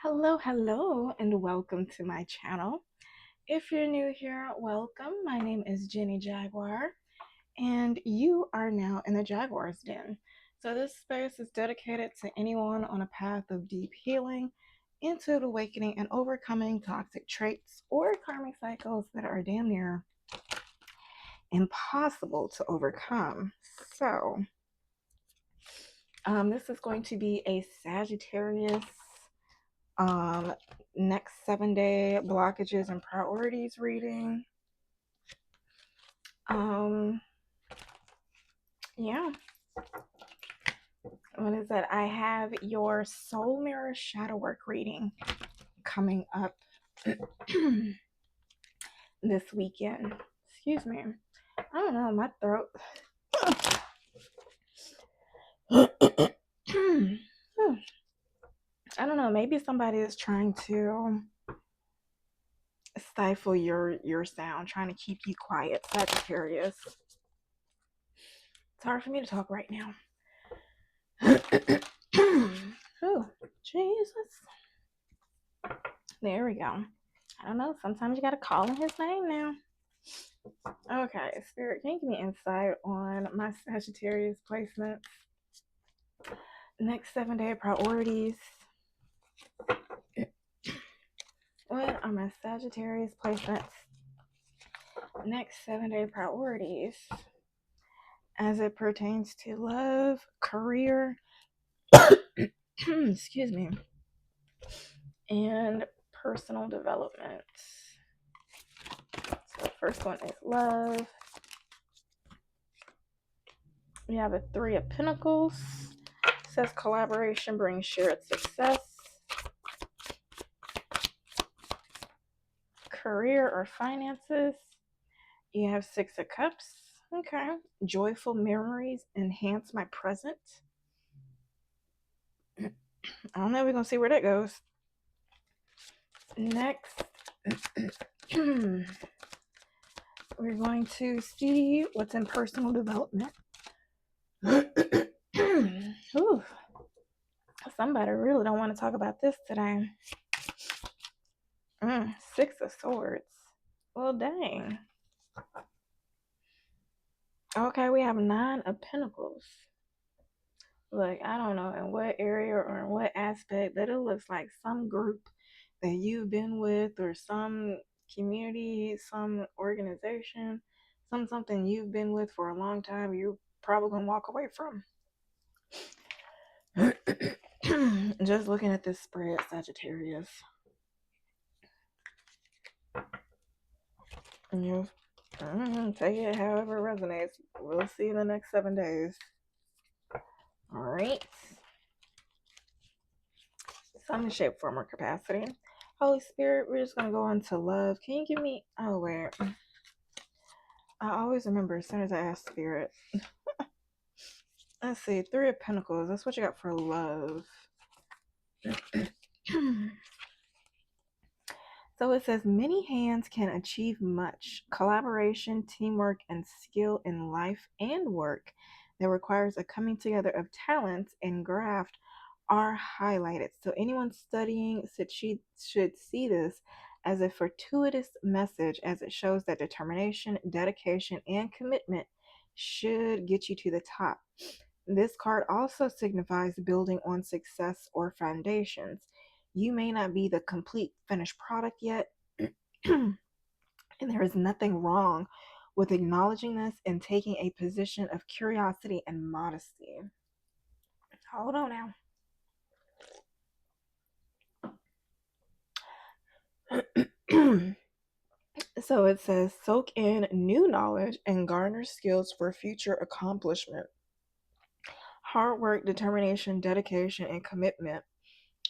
Hello, and welcome to my channel. If you're new here, welcome. My name is Jenny Jaguar, and you are now in the Jaguar's Den. So, this space is dedicated to anyone on a path of deep healing, intuitive awakening, and overcoming toxic traits or karmic cycles that are damn near impossible to overcome. So, this is going to be a Sagittarius um next 7 day blockages and priorities reading. um yeah, what is that? I have your soul mirror shadow work reading coming up this weekend. Excuse me, I don't know, my throat. I don't know, maybe somebody is trying to stifle your sound, trying to keep you quiet, Sagittarius. It's hard for me to talk right now. Oh, Jesus. There we go. I don't know. Sometimes you got to call in his name now. Okay, Spirit, can you give me insight on my Sagittarius placements? Next 7 day priorities. What are my Sagittarius placements? Next 7 day priorities as it pertains to love, career, excuse me, and personal development. So the first one is love. We have a 3 of Pentacles. It says collaboration brings shared success. Career or finances. You have 6 of Cups. Okay. Joyful memories enhance my present. I don't know. We're going to see where that goes. Next, we're going to see what's in personal development. Ooh, somebody really don't want to talk about this today. 6 of Swords. Well, dang. Okay, we have 9 of Pentacles. Look, I don't know in what area or in what aspect, but it looks like some group that you've been with, or some community, some organization, something you've been with for a long time, you're probably gonna walk away from. Just looking at this spread, Sagittarius. You take it however it resonates. We'll see in the next 7 days. All right. Some shape, form, or capacity. Holy Spirit, we're just going to go on to love. Can you give me... Oh, wait. I always remember as soon as I ask Spirit. Let's see. 3 of Pentacles. That's what you got for love. So it says, many hands can achieve much. Collaboration, teamwork, and skill in life and work that requires a coming together of talents and graft are highlighted. So anyone studying should see this as a fortuitous message, as it shows that determination, dedication, and commitment should get you to the top. This card also signifies building on success or foundations. You may not be the complete finished product yet, and there is nothing wrong with acknowledging this and taking a position of curiosity and modesty. Hold on now. So it says, soak in new knowledge and garner skills for future accomplishment. Hard work, determination, dedication, and commitment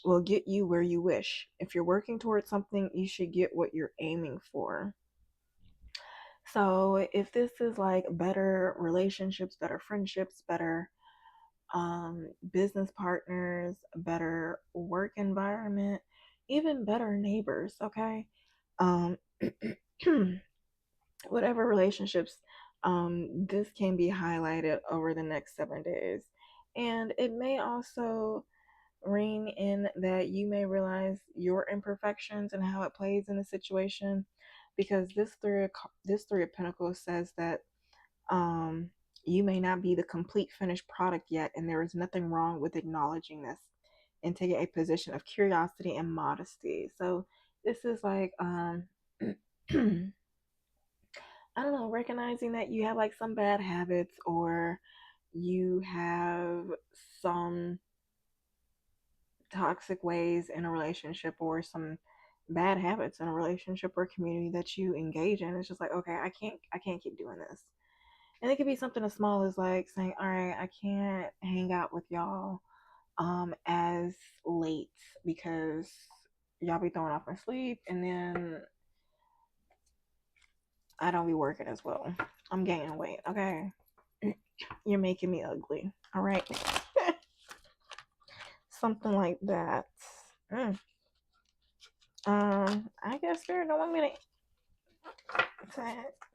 will get you where you wish. If you're working towards something, you should get what you're aiming for. So if this is like better relationships, better friendships, better business partners, better work environment, even better neighbors, okay? Whatever relationships, this can be highlighted over the next 7 days. And it may also ring in that you may realize your imperfections and how it plays in the situation, because this three of pentacles says that um you may not be the complete finished product yet, and there is nothing wrong with acknowledging this and taking a position of curiosity and modesty. So this is like I don't know, recognizing that you have like some bad habits, or you have some toxic ways in a relationship, or some bad habits in a relationship or community that you engage in. It's just like, okay, I can't keep doing this. And it could be something as small as like saying, all right, I can't hang out with y'all as late because y'all be throwing off my sleep, and then I don't be working as well. I'm gaining weight. Okay. You're making me ugly. All right. Something like that. Mm. I guess Spirit don't want me to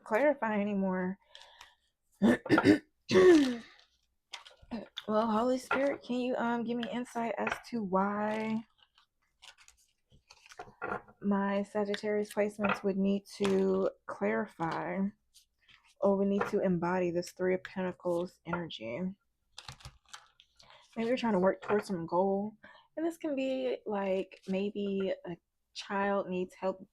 clarify anymore. Well, Holy Spirit, can you give me insight as to why my Sagittarius placements would need to clarify, or would need to embody this Three of Pentacles energy? Maybe you're trying to work towards some goal, and this can be like maybe a child needs help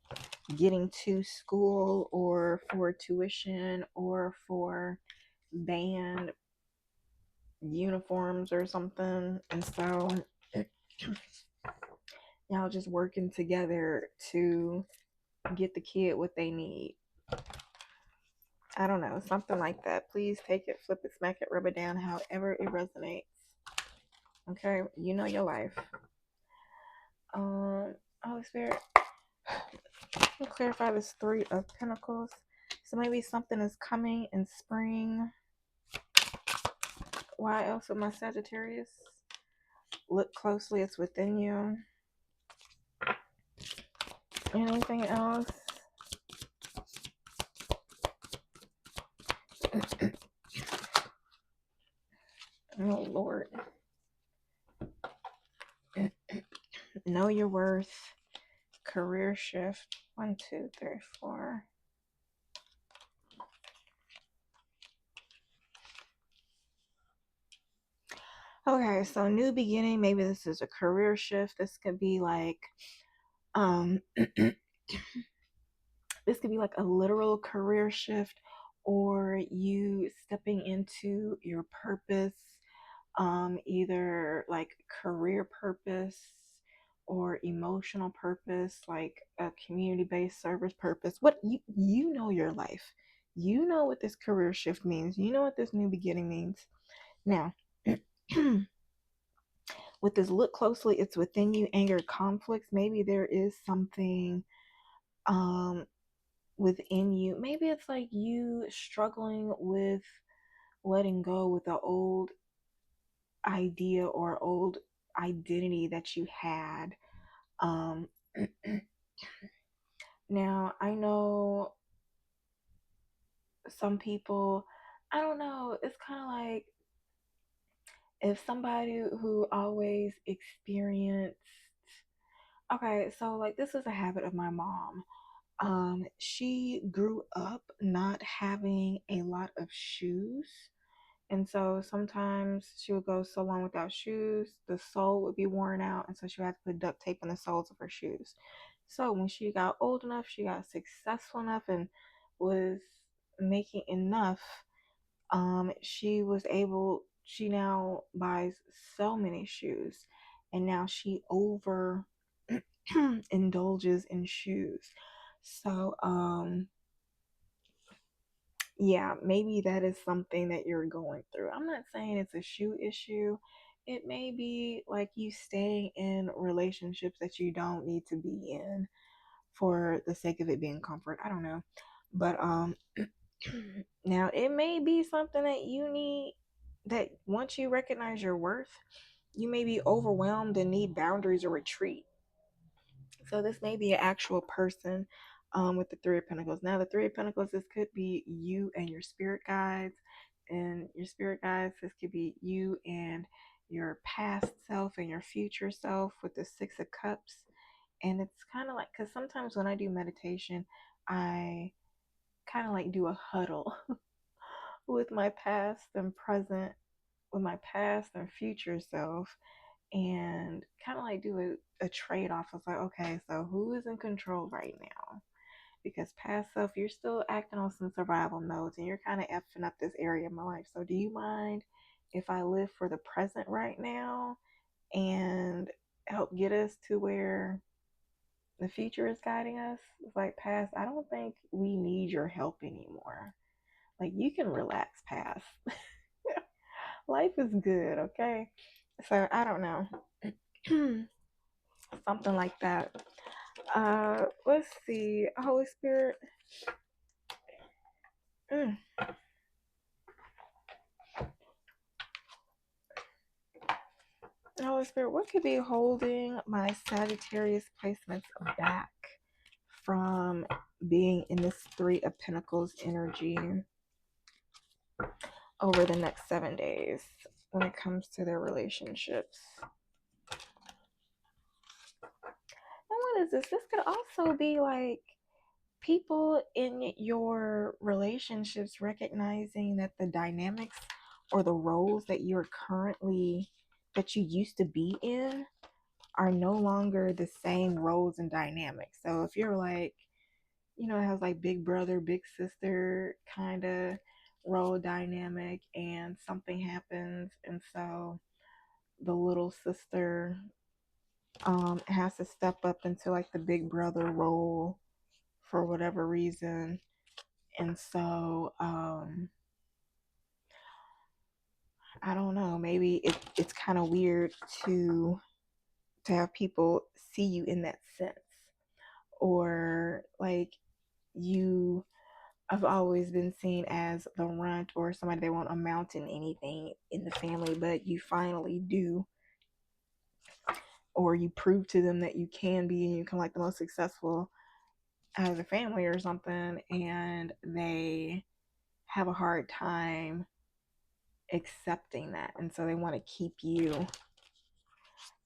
getting to school, or for tuition, or for band uniforms or something, and so y'all just working together to get the kid what they need. I don't know, something like that. Please take it, flip it, smack it, rub it down, however it resonates. Okay, you know your life. Holy Spirit, clarify this Three of Pentacles. So maybe something is coming in spring. Why else with my Sagittarius? Look closely, it's within you. Anything else? Oh Lord. Know your worth. Career shift. 1, 2, 3, 4. Okay, so new beginning. Maybe this is a career shift. This could be like this could be like a literal career shift, or you stepping into your purpose, either like career purpose or emotional purpose, like a community-based service purpose. What you know your life. You know what this career shift means. You know what this new beginning means. Now, with this look closely, it's within you, anger, conflicts. Maybe there is something um within you. Maybe it's like you struggling with letting go with the old idea or old identity that you had. Um, now, I know some people, I don't know, it's kind of like if somebody who always experienced, okay, so like this is a habit of my mom. She grew up not having a lot of shoes. And so sometimes she would go so long without shoes, the sole would be worn out, and so she would have to put duct tape on the soles of her shoes. So when she got old enough, she got successful enough and was making enough, she now buys so many shoes, and now she over indulges in shoes. So, yeah, maybe that is something that you're going through. I'm not saying it's a shoe issue. It may be like you staying in relationships that you don't need to be in for the sake of it being comfort. I don't know. But now it may be something that you need, that once you recognize your worth, you may be overwhelmed and need boundaries or retreat. So this may be an actual person with the Three of Pentacles. Now the Three of Pentacles, this could be you and your spirit guides. And your spirit guides, this could be you and your past self and your future self with the Six of Cups. And it's kind of like, because sometimes when I do meditation, I kind of like do a huddle with my past and present, with my past and future self, and kind of like do a trade off. It's like, okay, so who is in control right now? Because past self, you're still acting on some survival modes and you're kind of effing up this area of my life. So, do you mind if I live for the present right now and help get us to where the future is guiding us? It's like, past, I don't think we need your help anymore. Like, you can relax, past. Life is good, okay? So, I don't know. Something like that. Let's see. Holy Spirit. Mm. Holy Spirit, what could be holding my Sagittarius placements back from being in this Three of Pentacles energy over the next 7 days when it comes to their relationships? And what is this? This could also be like people in your relationships recognizing that the dynamics or the roles that that you used to be in are no longer the same roles and dynamics. So if you're like, it has like big brother, big sister kind of role dynamic, and something happens, and so the little sister has to step up into like the big brother role for whatever reason. And so I don't know, maybe it's kind of weird to have people see you in that sense, or like you have always been seen as the runt or somebody that won't amount in anything in the family, but you finally do, or you prove to them that you can be and you can like the most successful as a family or something, and they have a hard time accepting that, and so they want to keep you.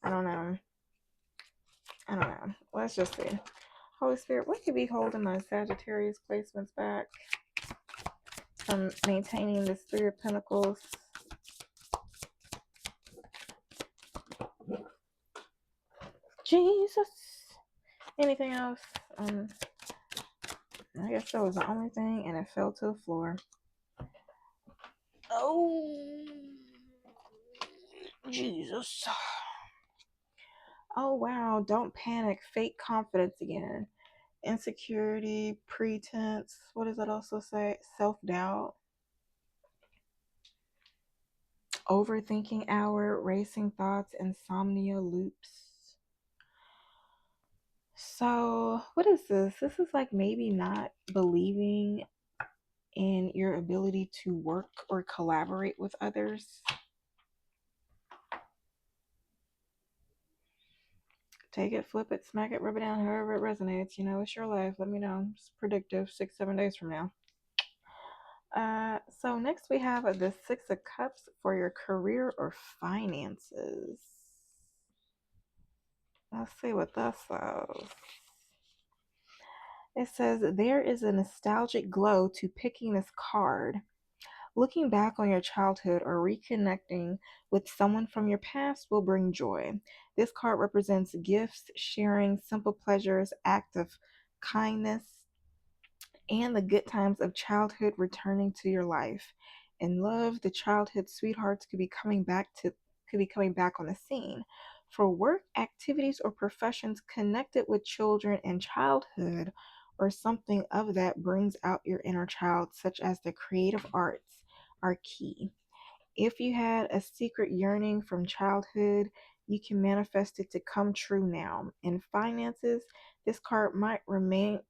I don't know. Let's just see. Holy Spirit, what could be holding my Sagittarius placements back from maintaining this Three of Pentacles? Jesus. Anything else? I guess that was the only thing, and it fell to the floor. Oh, Jesus. Oh, wow. Don't panic. Fake confidence again. Insecurity, pretense. What does that also say? Self-doubt. Overthinking hour, racing thoughts, insomnia loops. So, what is this? This is like maybe not believing in your ability to work or collaborate with others. Take it, flip it, smack it, rub it down, however it resonates. It's your life. Let me know. It's predictive. 6-7 days from now. So next we have the Six of Cups for your career or finances. Let's see what that says. It says there is a nostalgic glow to picking this card. Looking back on your childhood or reconnecting with someone from your past will bring joy. This card represents gifts, sharing, simple pleasures, acts of kindness, and the good times of childhood returning to your life. In love, the childhood sweethearts could be coming back on the scene. For work, activities, or professions connected with children and childhood, or something of that brings out your inner child, such as the creative arts, are key. If you had a secret yearning from childhood, you can manifest it to come true now. In finances, this card might remind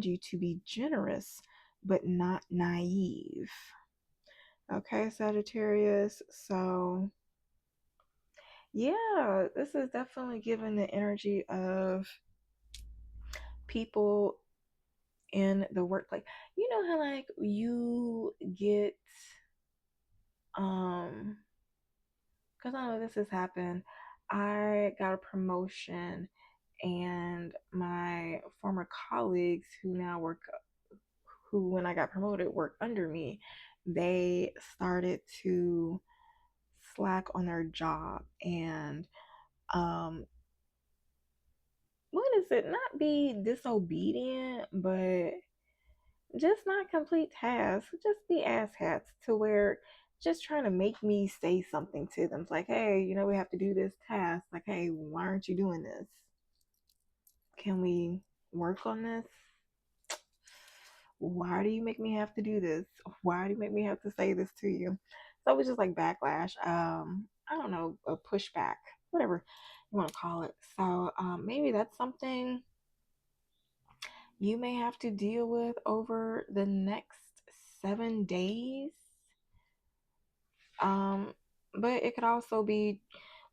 you to be generous, but not naive. Okay, Sagittarius. So, yeah, this is definitely giving the energy of people in the workplace. You know how like you get because I know this has happened. I got a promotion, and my former colleagues who now work, who when I got promoted work under me, they started to slack on their job and um what is it, not be disobedient, but just not complete tasks, just be asshats, to where just trying to make me say something to them. It's like, hey, we have to do this task. Like, hey, why aren't you doing this? Can we work on this? Why do you make me have to do this? Why do you make me have to say this to you? So it was just like backlash. I don't know, a pushback, whatever you want to call it. So maybe that's something you may have to deal with over the next 7 days. Um, but it could also be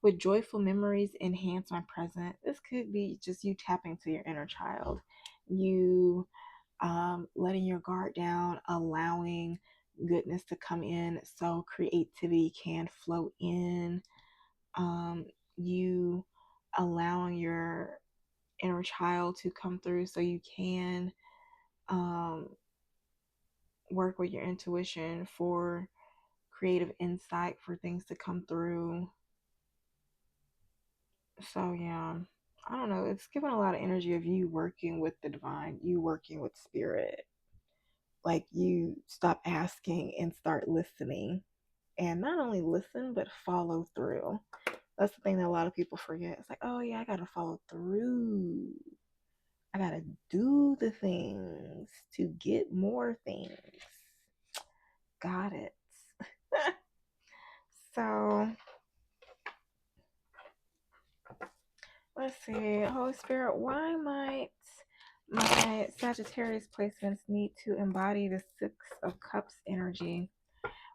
with joyful memories enhance my present. This could be just you tapping to your inner child, you letting your guard down, allowing goodness to come in so creativity can flow in. You allowing your inner child to come through so you can um, work with your intuition for creative insight for things to come through. So, yeah, I don't know. It's given a lot of energy of you working with the divine, you working with spirit. Like you stop asking and start listening. And not only listen, but follow through. That's the thing that a lot of people forget. It's like, oh, yeah, I got to follow through. I got to do the things to get more things. Got it. So, let's see. Holy Spirit, why might my Sagittarius placements need to embody the Six of Cups energy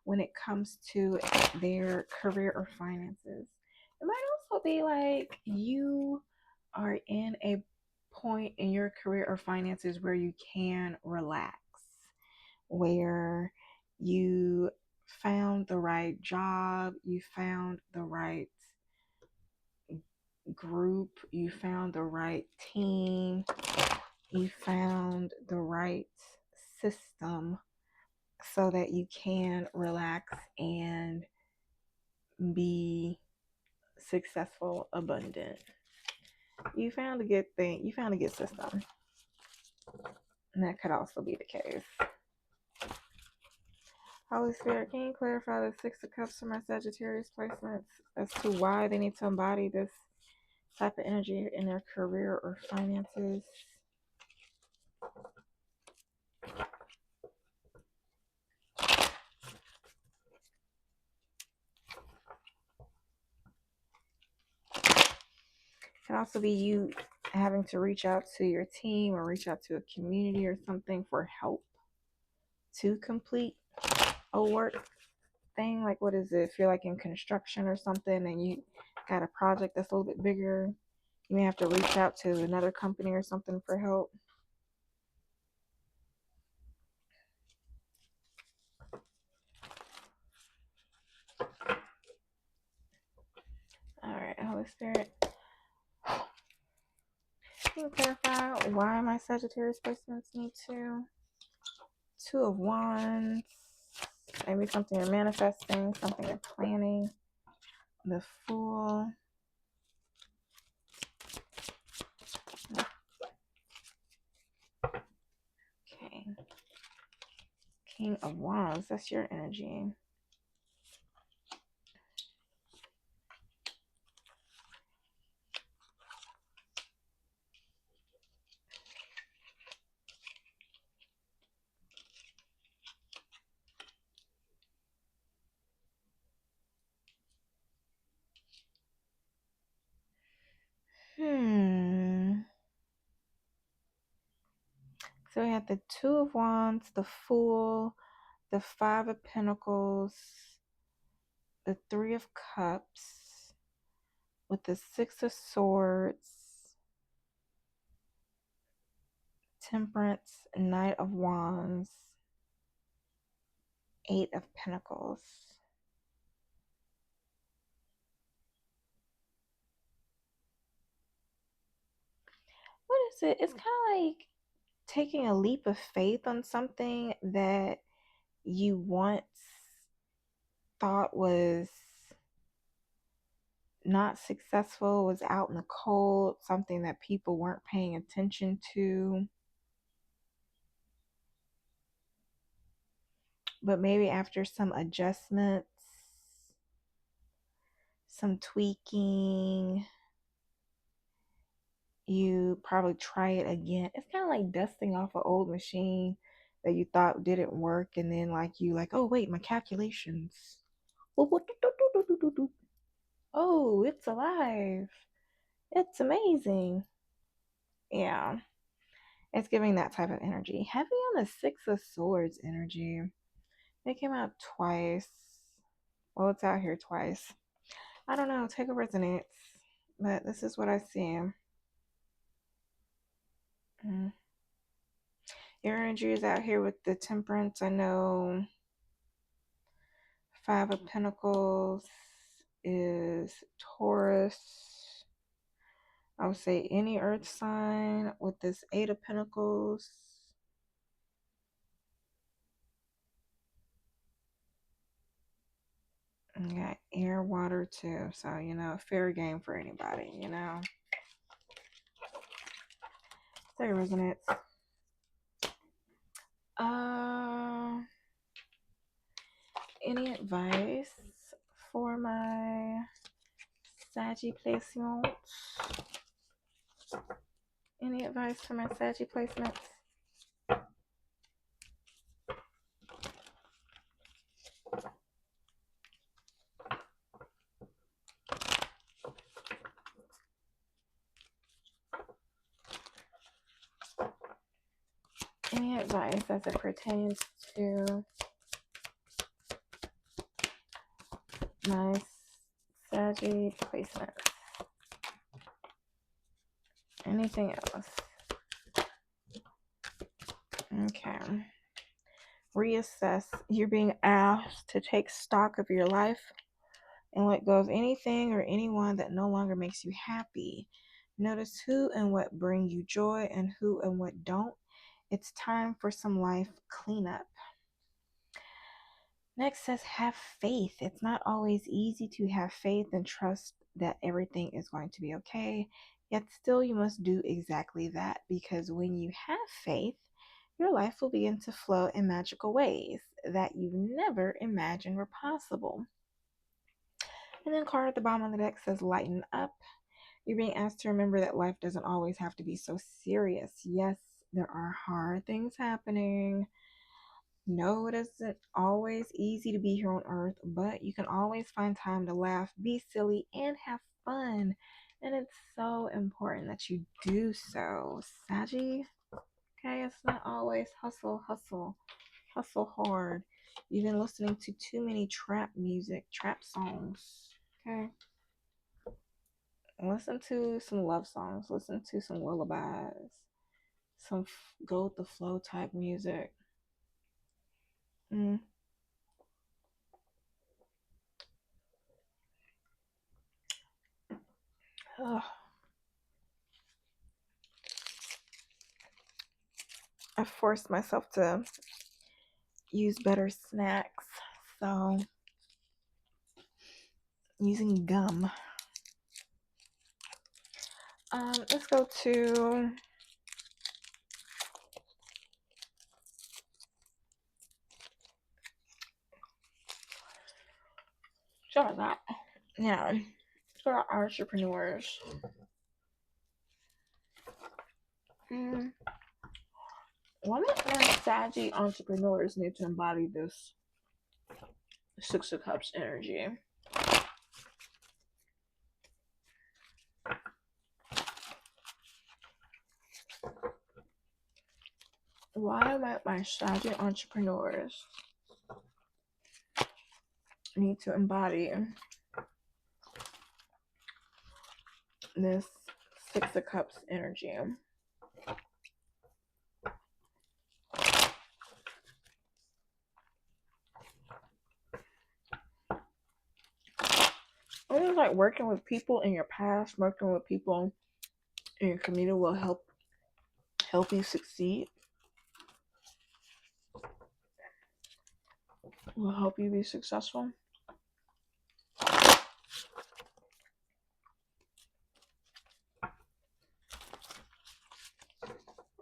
when it comes to their career or finances? It might also be like you are in a point in your career or finances where you can relax, where you found the right job, you found the right group, you found the right team, you found the right system so that you can relax and be successful, abundant. You found a good thing, you found a good system. And that could also be the case. Holy Spirit, can you clarify the Six of Cups for my Sagittarius placements as to why they need to embody this type of energy in their career or finances? It can also be you having to reach out to your team or reach out to a community or something for help to complete a work thing. Like, what is it? If you're like in construction or something and you got a project that's a little bit bigger, you may have to reach out to another company or something for help. All right, Holy Spirit, can you clarify why my Sagittarius placements need to? Two of Wands. Maybe something you're manifesting, something you're planning. The Fool. Okay. King of Wands. That's your energy. So we have the Two of Wands, the Fool, the Five of Pentacles, the Three of Cups, with the Six of Swords, Temperance, Knight of Wands, Eight of Pentacles. it? It's kind of like taking a leap of faith on something that you once thought was not successful, was out in the cold, something that people weren't paying attention to. But maybe after some adjustments, some tweaking, you probably try it again. It's kind of like dusting off an old machine that you thought didn't work, and then oh wait, my calculations. Oh, it's alive. It's amazing. Yeah, it's giving that type of energy. Heavy on the Six of Swords energy. It came out twice. Well, it's out here twice. I don't know. Take a resonance. But this is what I see. Mm. Your energy is out here with the Temperance. I know Five of Pentacles is Taurus. I would say any earth sign with this Eight of Pentacles. And got air, water too. So, fair game for anybody, Take a resonance. Any advice for my Saggy placements? Any advice for my Saggy placements? Any advice as it pertains to my Saggy placement? Anything else? Okay. Reassess. You're being asked to take stock of your life and let go of anything or anyone that no longer makes you happy. Notice who and what bring you joy and who and what don't. It's time for some life cleanup. Next says have faith. It's not always easy to have faith and trust that everything is going to be okay. Yet still you must do exactly that, because when you have faith, your life will begin to flow in magical ways that you never imagined were possible. And then card at the bottom of the deck says lighten up. You're being asked to remember that life doesn't always have to be so serious. Yes, there are hard things happening. No, it isn't always easy to be here on earth, but you can always find time to laugh, be silly, and have fun. And it's so important that you do so. Saggy, okay, it's not always hustle, hustle, hustle hard. You've been listening to too many trap music, trap songs, okay? Listen to some love songs, listen to some lullabies, some go with the flow type music. Ugh. I forced myself to use better snacks, so using gum. Let's go to sorry that. Yeah, for our entrepreneurs. Women and saggy entrepreneurs need to embody this Six of Cups energy. Why might my saggy entrepreneurs need to embody this Six of Cups energy? It was like working with people in your past, working with people in your community will help help you succeed, will help you be successful.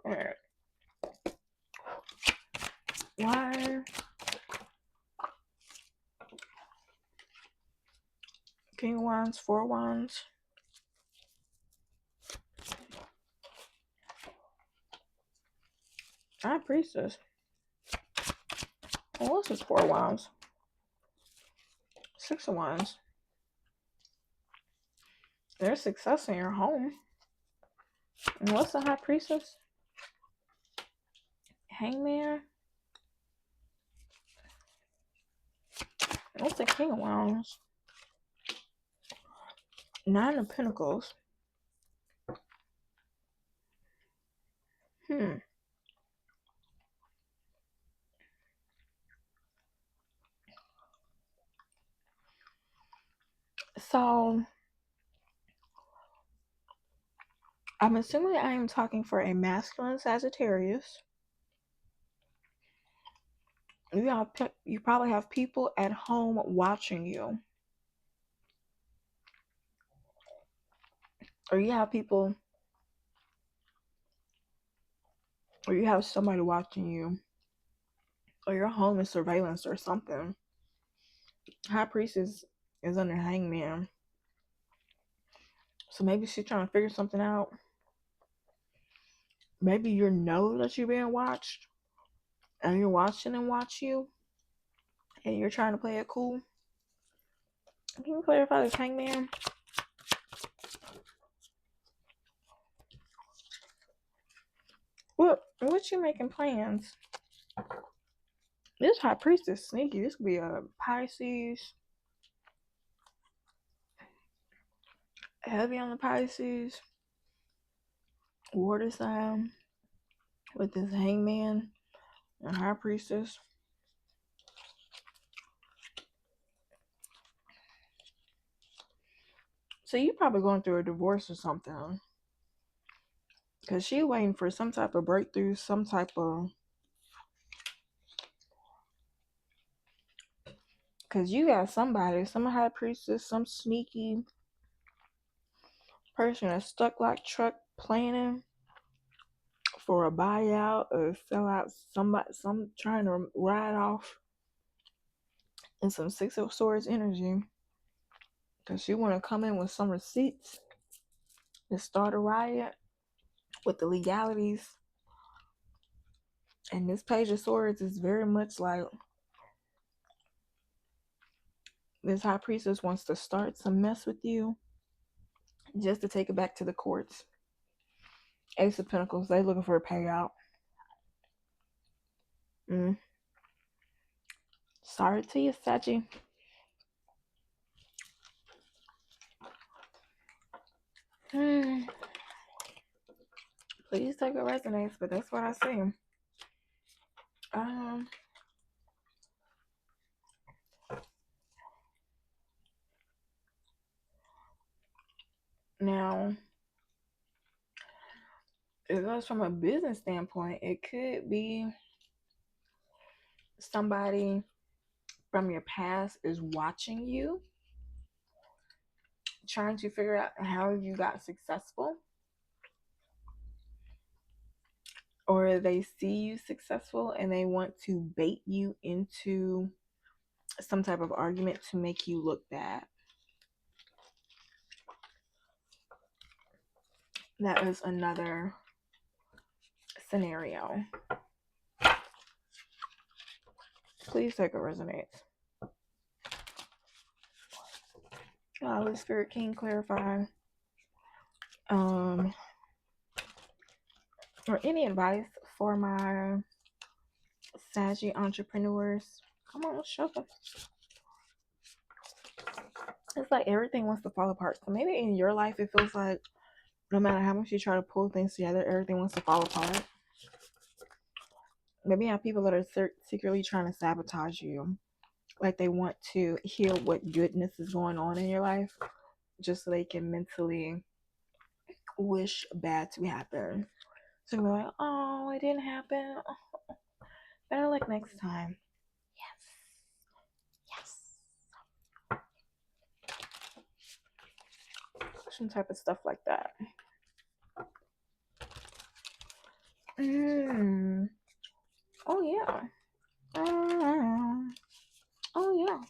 Alright. Why? King of Wands, Four of Wands. High Priestess. Well, what's this Four of Wands? Six of Wands. There's success in your home. And what's the High Priestess? Hangman. What's the King of Wands? Nine of Pentacles. So, I'm assuming I am talking for a masculine Sagittarius. You probably have people at home watching you. Or you have people, or you have somebody watching you. Or your home is surveillance or something. High Priestess is under Hangman. So maybe she's trying to figure something out. Maybe you know that you're being watched. And you're watching them watch you. And you're trying to play it cool. Can you clarify this, Hangman? What you making plans? This High Priestess sneaky. This could be a Pisces. Heavy on the Pisces. Water sign. With this Hangman and High Priestess. So you're probably going through a divorce or something. Because she's waiting for some type of breakthrough, some type of... Because you got somebody, some High Priestess, some sneaky person that's stuck like truck planning for a buyout or sell out somebody, some trying to ride off in some Six of Swords energy. Because you want to come in with some receipts and start a riot with the legalities. And this Page of Swords is very much like this High Priestess wants to start some mess with you just to take it back to the courts. Ace of Pentacles, they looking for a payout. Sorry to you, Saggi. Please take it resonates, but that's what I see. Now, it goes from a business standpoint. It could be somebody from your past is watching you, trying to figure out how you got successful, or they see you successful and they want to bait you into some type of argument to make you look bad. That is another scenario. Please take a resonate. Holy Spirit King, clarify. Or any advice for my Saggy entrepreneurs. Come on, shuffle. It's like everything wants to fall apart. So maybe in your life it feels like no matter how much you try to pull things together, everything wants to fall apart. Maybe you have people that are secretly trying to sabotage you. Like they want to hear what goodness is going on in your life just so they can mentally wish bad to happen. So you're like, oh, it didn't happen. Oh, better luck next time. Yes. Some type of stuff like that. Oh yeah. Oh yeah.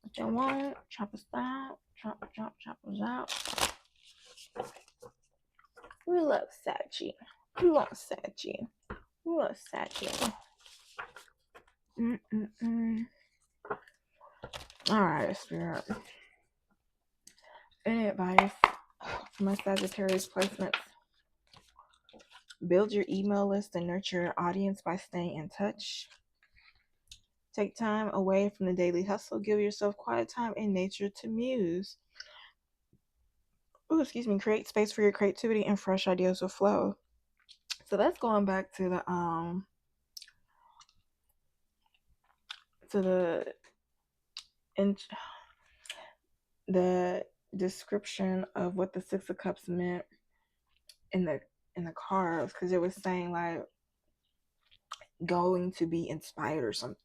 What you want? Chop us out. Chop us out. We love Saggi. We love Saggi. We love Saggi. All right, Spirit. Any advice for my Sagittarius placements? Build your email list and nurture your audience by staying in touch. Take time away from the daily hustle. Give yourself quiet time in nature to muse. Create space for your creativity and fresh ideas will flow. So that's going back to the description of what the Six of Cups meant in the cards, because it was saying like going to be inspired or something,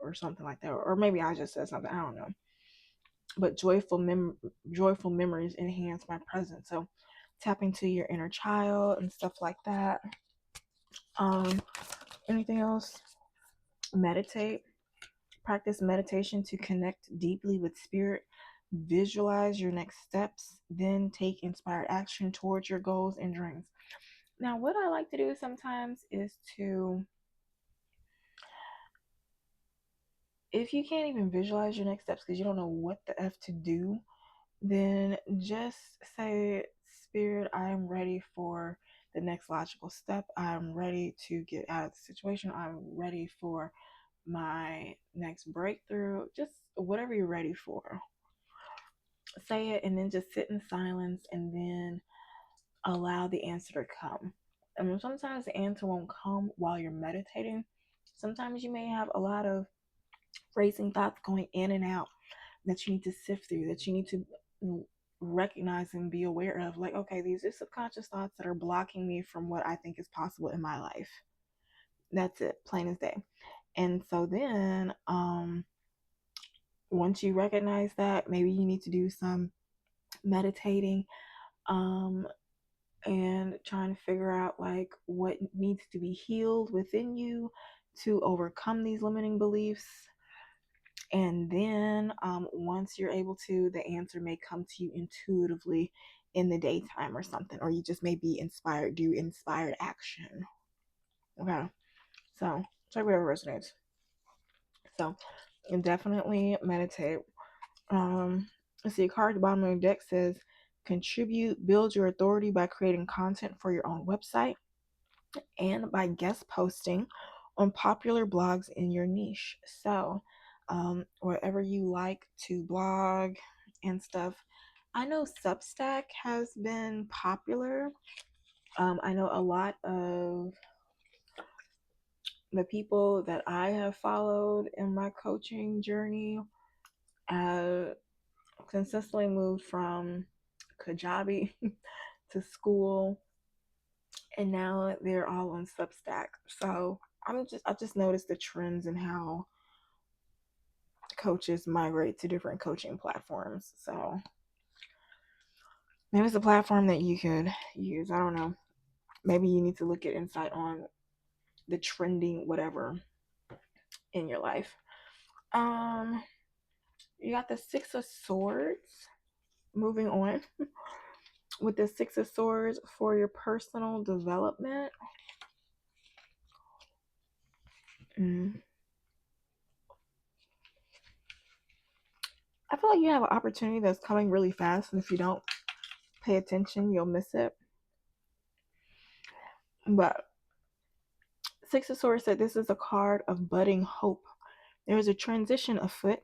or something like that, or maybe I just said something, I don't know. But joyful memories enhance my presence. So tapping to your inner child and stuff like that. Anything else? Meditate. Practice meditation to connect deeply with spirit. Visualize your next steps, then take inspired action towards your goals and dreams. Now, what I like to do sometimes is to, if you can't even visualize your next steps because you don't know what the F to do, then just say, Spirit, I am ready for the next logical step. I'm ready to get out of the situation. I'm ready for my next breakthrough. Just whatever you're ready for. Say it and then just sit in silence and then allow the answer to come. I mean, sometimes the answer won't come while you're meditating. Sometimes you may have a lot of racing thoughts going in and out that you need to sift through, that you need to recognize and be aware of. Like, okay, these are subconscious thoughts that are blocking me from what I think is possible in my life. That's it, plain as day. And so then, once you recognize that, maybe you need to do some meditating, and trying to figure out like what needs to be healed within you to overcome these limiting beliefs. And then once you're able to, the answer may come to you intuitively in the daytime or something, or you just may be inspired, do inspired action. Okay, so check whatever resonates. So definitely meditate. Let's see, a card at the bottom of your deck says contribute, build your authority by creating content for your own website and by guest posting on popular blogs in your niche. So wherever you like to blog and stuff. I know Substack has been popular. I know a lot of the people that I have followed in my coaching journey consistently moved from Kajabi to school, and now they're all on Substack. So I just noticed the trends in how coaches migrate to different coaching platforms. So maybe it's a platform that you could use. I don't know. Maybe you need to look at insight on the trending whatever in your life. You got the Six of Swords. Moving on with the Six of Swords for your personal development. I feel like you have an opportunity that's coming really fast, and if you don't pay attention, you'll miss it. But Six of Swords said this is a card of budding hope. There is a transition afoot,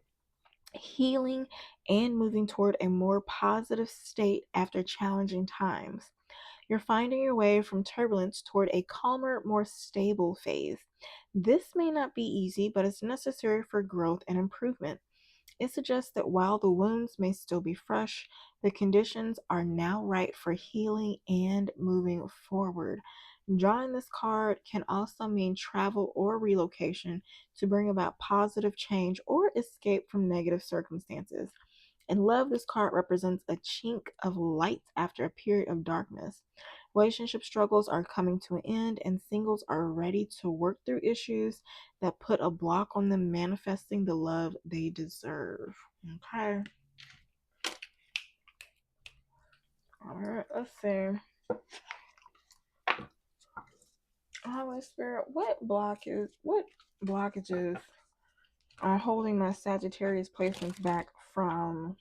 healing and moving toward a more positive state after challenging times. You're finding your way from turbulence toward a calmer, more stable phase. This may not be easy, but it's necessary for growth and improvement. It suggests that while the wounds may still be fresh, the conditions are now right for healing and moving forward. Drawing this card can also mean travel or relocation to bring about positive change or escape from negative circumstances. In love, this card represents a chink of light after a period of darkness. Relationship struggles are coming to an end, and singles are ready to work through issues that put a block on them manifesting the love they deserve. Okay. All right, let's see. Holy Spirit, what blockages are holding my Sagittarius placements back from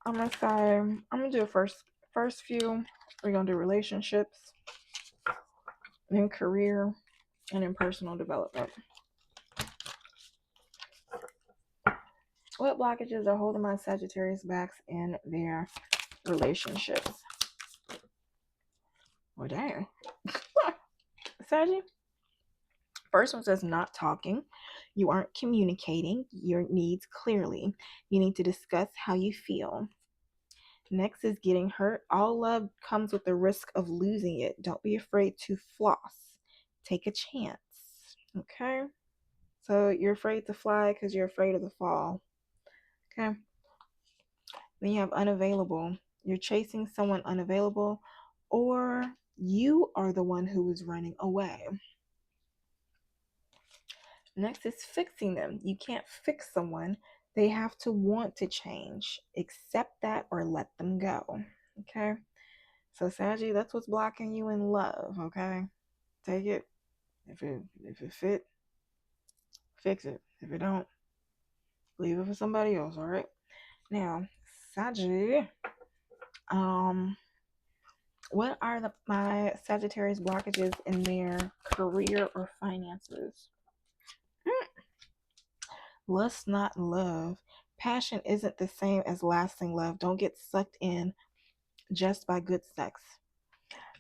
I'm gonna say I'm gonna do first few. We're gonna do relationships, then career, and then personal development. What blockages are holding my Sagittarius backs in their relationships? Well, dang. Saggy. First one says not talking. You aren't communicating your needs clearly. You need to discuss how you feel. Next is getting hurt. All love comes with the risk of losing it. Don't be afraid to floss. Take a chance. Okay? So you're afraid to fly because you're afraid of the fall. Okay? Then you have unavailable. You're chasing someone unavailable, or you are the one who is running away. Next is fixing them. You can't fix someone. They have to want to change. Accept that or let them go. Okay? So Saggy, that's what's blocking you in love, okay? Take it. If it fit, fix it. If it don't, leave it for somebody else, all right? Now, Saggy, what are my Sagittarius blockages in their career or finances? Lust, not love. Passion isn't the same as lasting love. Don't get sucked in just by good sex.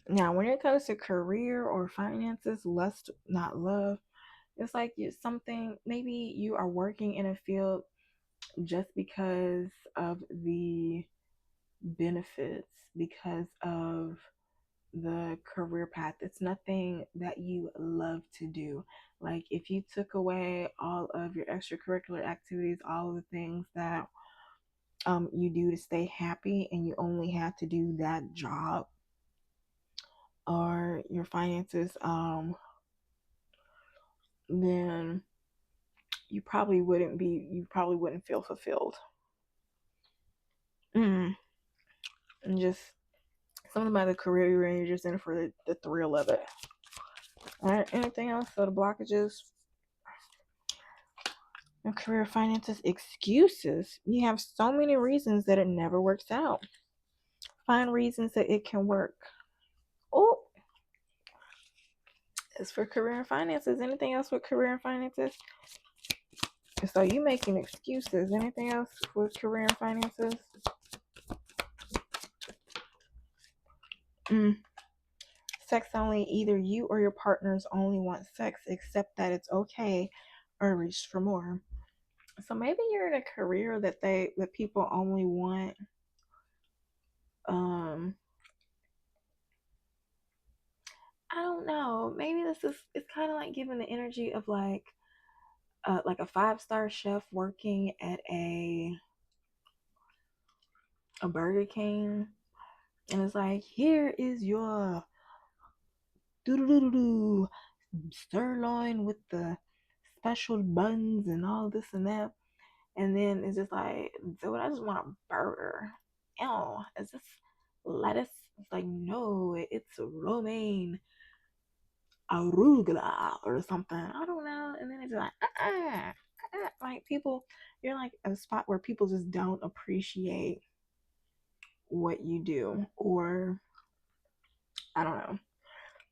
Now, when it comes to career or finances, lust, not love, it's like something, maybe you are working in a field just because of the benefits, because of the career path. It's nothing that you love to do. Like if you took away all of your extracurricular activities, all of the things that you do to stay happy, and you only had to do that job, or your finances, then you probably wouldn't feel fulfilled. And just something about the career you're in, you're just in for the thrill of it. All right, anything else? So the blockages, your career, finances, excuses. You have so many reasons that it never works out. Find reasons that it can work. Oh, as for career and finances, anything else with career and finances? So you making excuses. Anything else with career and finances? Sex only. Either you or your partners only want sex, accept that it's okay, or reach for more. So maybe you're in a career that people only want I don't know. Maybe it's kind of like giving the energy of like a 5-star chef working at a Burger King, and it's like, here is your doo sirloin with the special buns and all this and that, and then it's just like, dude, I just want a burger. Ew, is this lettuce? It's like, no, it's romaine arugula or something. I don't know. And then it's like, like people, you're like a spot where people just don't appreciate what you do, or I don't know,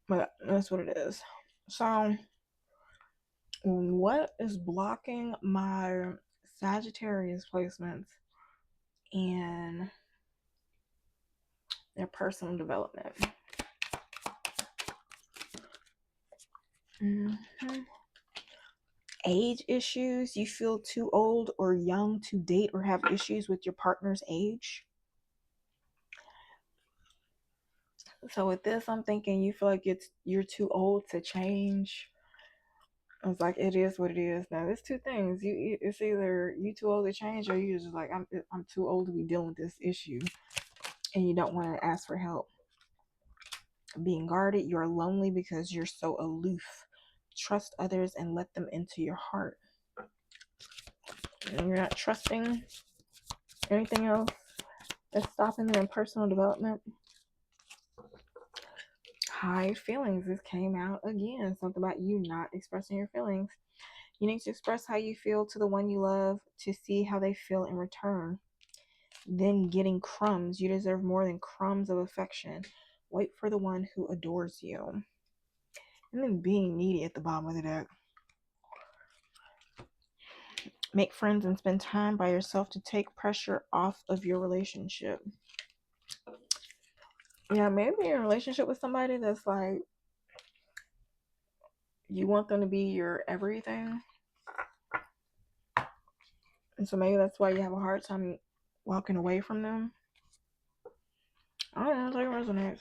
but that's what it is. So, what is blocking my Sagittarius placements in their personal development? Age issues. You feel too old or young to date or have issues with your partner's age. So with this, I'm thinking you feel like you're too old to change. I was like, it is what it is. Now, there's two things. It's either you too old to change, or you just like I'm too old to be dealing with this issue, and you don't want to ask for help. Being guarded, you're lonely because you're so aloof. Trust others and let them into your heart. And you're not trusting anything else that's stopping them in personal development. Hide feelings. This came out again. Something about you not expressing your feelings. You need to express how you feel to the one you love to see how they feel in return. Then getting crumbs. You deserve more than crumbs of affection. Wait for the one who adores you. And then being needy at the bottom of the deck. Make friends and spend time by yourself to take pressure off of your relationship. Yeah, maybe you're in a relationship with somebody that's like, you want them to be your everything. And so maybe that's why you have a hard time walking away from them. I don't know, take it resonates.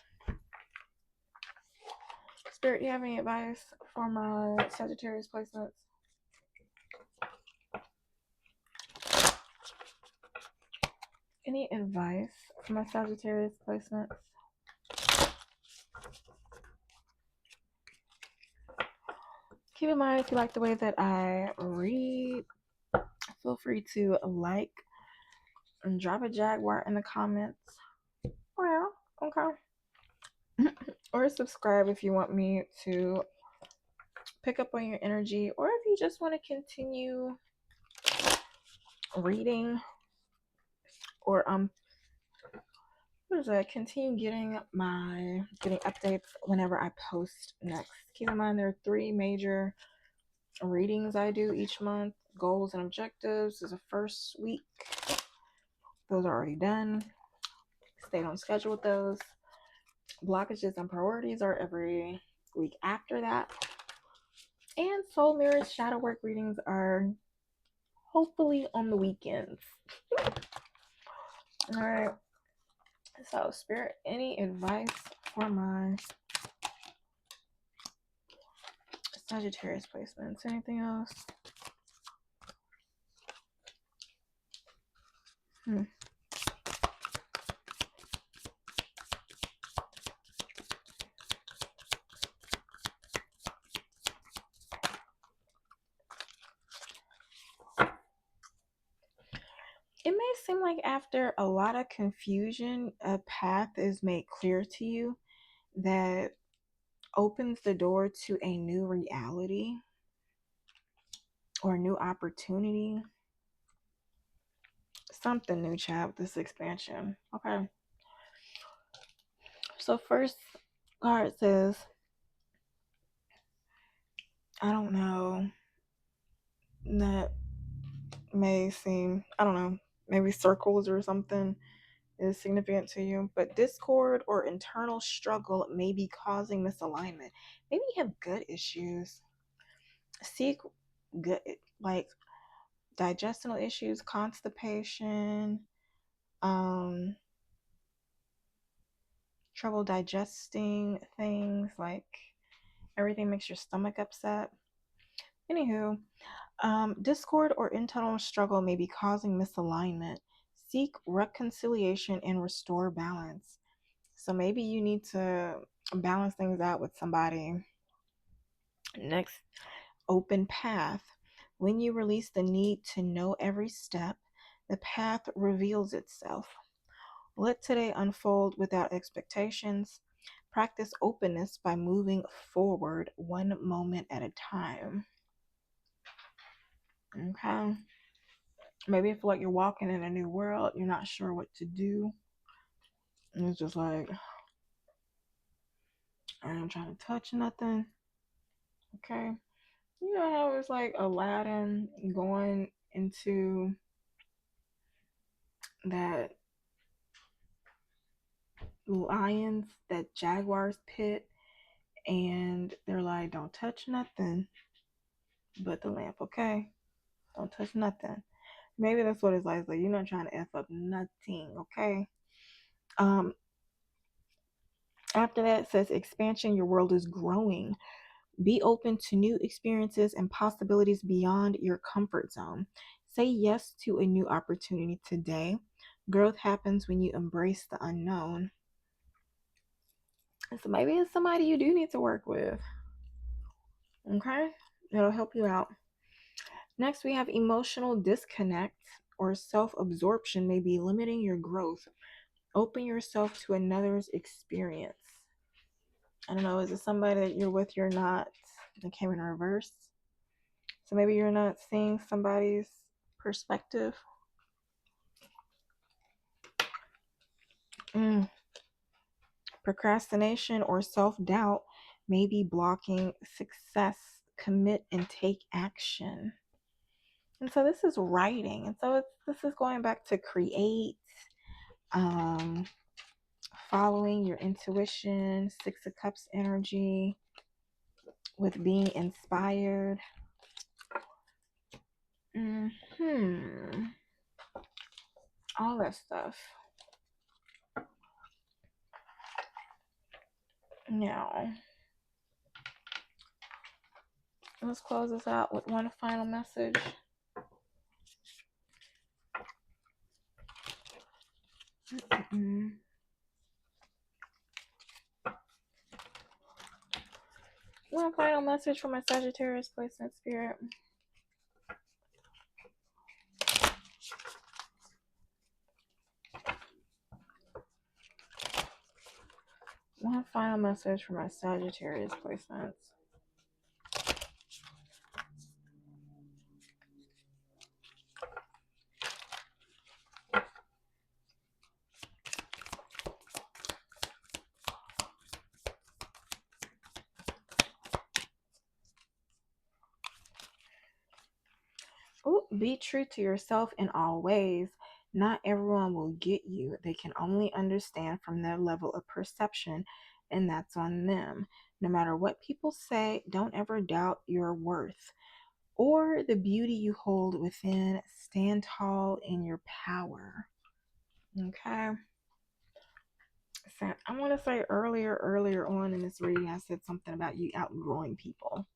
Spirit, do you have any advice for my Sagittarius placements? Any advice for my Sagittarius placements? Keep in mind, if you like the way that I read, feel free to like and drop a jaguar in the comments. Well, okay. Or subscribe if you want me to pick up on your energy, or if you just want to continue reading, or what is that? Continue getting updates whenever I post next. Keep in mind there are 3 major readings I do each month. Goals and objectives is the first week. Those are already done. Stay on schedule with those. Blockages and priorities are every week after that. And soul mirrors shadow work readings are hopefully on the weekends. All right. So, Spirit, any advice for my Sagittarius placements? Anything else? It may seem like after a lot of confusion, a path is made clear to you that opens the door to a new reality or a new opportunity. Something new, chat, with this expansion. Okay. So first card says, I don't know. That may seem, I don't know, maybe circles or something is significant to you, but discord or internal struggle may be causing misalignment. Maybe you have gut issues. Seek good, like digestional issues, constipation, trouble digesting things, like everything makes your stomach upset. Anywho, discord or internal struggle may be causing misalignment. Seek reconciliation and restore balance. So maybe you need to balance things out with somebody. Next, open path. When you release the need to know every step, the path reveals itself. Let today unfold without expectations. Practice openness by moving forward one moment at a time. Okay. Maybe you feel like you're walking in a new world, you're not sure what to do. And it's just like, I ain't trying to touch nothing. Okay. You know how it's like Aladdin going into that that jaguar's pit, and they're like, don't touch nothing. but the lamp, okay? Don't touch nothing. Maybe that's what it's like. It's like you're not trying to F up nothing, okay? Um, After that, it says expansion, your world is growing. Be open to new experiences and possibilities beyond your comfort zone. Say yes to a new opportunity today. Growth happens when you embrace the unknown. And so maybe it's somebody you do need to work with. Okay? It'll help you out. Next, we have emotional disconnect or self absorption may be limiting your growth. Open yourself to another's experience. I don't know, is it somebody that you're with, you're not? It came in reverse. So maybe you're not seeing somebody's perspective. Mm. Procrastination or self doubt may be blocking success. Commit and take action. And so this is writing. And so this is going back to create, um, following your intuition, Six of Cups energy, with being inspired. All that stuff. Now, let's close this out with one final message. One final message for my Sagittarius placement spirit. One final message for my Sagittarius placements. Ooh, be true to yourself in all ways. Not everyone will get you. They can only understand from their level of perception, and that's on them. No matter what people say, don't ever doubt your worth or the beauty you hold within. Stand tall in your power. Okay. So I want to say earlier on in this reading, I said something about you outgrowing people.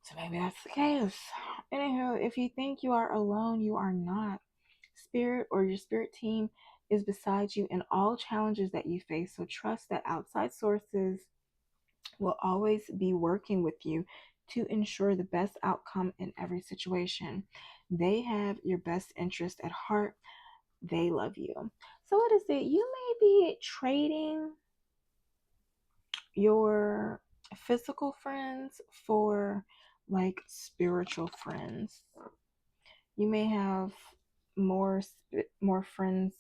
So maybe that's the case. Anywho, if you think you are alone, you are not. Spirit or your spirit team is beside you in all challenges that you face. So trust that outside sources will always be working with you to ensure the best outcome in every situation. They have your best interest at heart. They love you. So what is it? You may be trading your physical friends for like spiritual friends. You may have more friends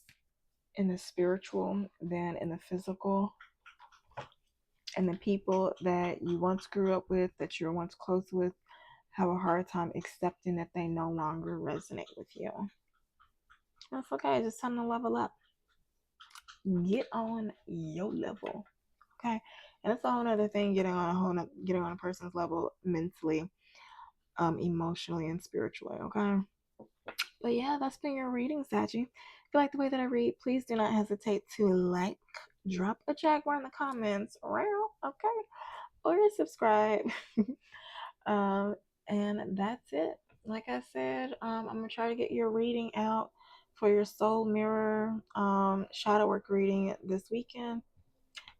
in the spiritual than in the physical. And the people that you once grew up with, that you're once close with, have a hard time accepting that they no longer resonate with you. That's okay. It's just time to level up. Get on your level. Okay. And it's a whole other thing, getting on a person's level mentally, emotionally, and spiritually. Okay. But yeah, that's been your reading, Sachi. If you like the way that I read, please do not hesitate to like, drop a jaguar in the comments, okay, or subscribe. um, and that's it. Like I said, I'm gonna try to get your reading out for your soul mirror shadow work reading this weekend.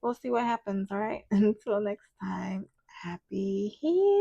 We'll see what happens. All right. Until next time, happy healing.